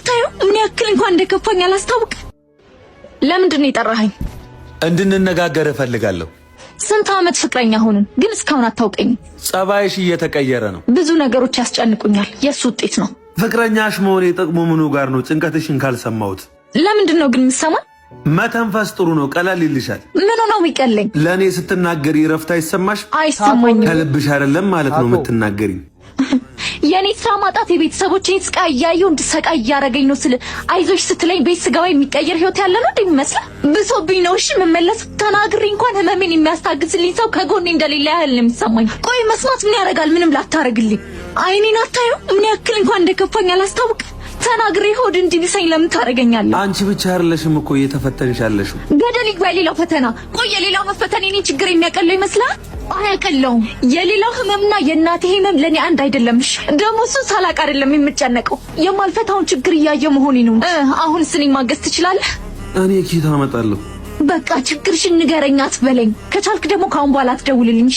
አታዩ ምን ያክል እንኳን እንደከፋኝ አላስታውቅ። ለምንድን ነው የጠራኸኝ? እንድንነጋገር እፈልጋለሁ። ስንት ዓመት ፍቅረኛ ሆንን ግን እስካሁን አታውቀኝም። ጸባይሽ እየተቀየረ ነው። ብዙ ነገሮች ያስጨንቁኛል። የሱ ውጤት ነው። ፍቅረኛሽ መሆኔ ጥቅሙ ምኑ ጋር ነው? ጭንቀትሽን ካልሰማሁት። ለምንድን ነው ግን የምትሰማኝ? መተንፈስ ጥሩ ነው፣ ቀላል ይልሻል። ምን ነው የሚቀለኝ? ለእኔ ስትናገሪ ረፍት አይሰማሽ? አይሰማኝም። ከልብሽ አይደለም ማለት ነው የምትናገሪ። የኔ ስራ ማጣት የቤተሰቦቼን ስቃይ እያየሁ እንድሰቃይ እያደረገኝ ነው ስል አይዞሽ ስትለኝ ቤት ስገባ የሚቀየር ህይወት ያለ ነው እንደሚመስለው ብሶብኝ ነው። እሺ መመለስ ተናግሬ እንኳን ህመሜን የሚያስታግስልኝ ሰው ከጎኔ እንደሌለ ያህል ነው የሚሰማኝ። ቆይ መስማት ምን ያደርጋል? ምንም ላታረግልኝ። አይኔን አታዩ ምን ያክል እንኳን እንደከፋኝ አላስታውቅ። ተናግሬ ሆድ እንዲብሰኝ ለምን ታረገኛለህ? አንቺ ብቻ አይደለሽም እኮ እየተፈተንሽ ያለሽው። ገደል ይግባ የሌላው ፈተና። ቆይ የሌላው መፈተን የኔ ችግር የሚያቀለው ይመስላል? አያቀለውም። የሌላው ህመምና የእናቴ ህመም ለኔ አንድ አይደለምሽ። ደግሞ እሱ ሳላቅ አይደለም የምጨነቀው የማልፈታውን ችግር እያየ መሆኔ ነው። አሁን ስኔ ማገዝ ትችላለህ? እኔ ኪታ አመጣለሁ። በቃ ችግርሽን ንገረኝ አትበለኝ። ከቻልክ ደግሞ ካሁን በኋላ አትደውልልኝ።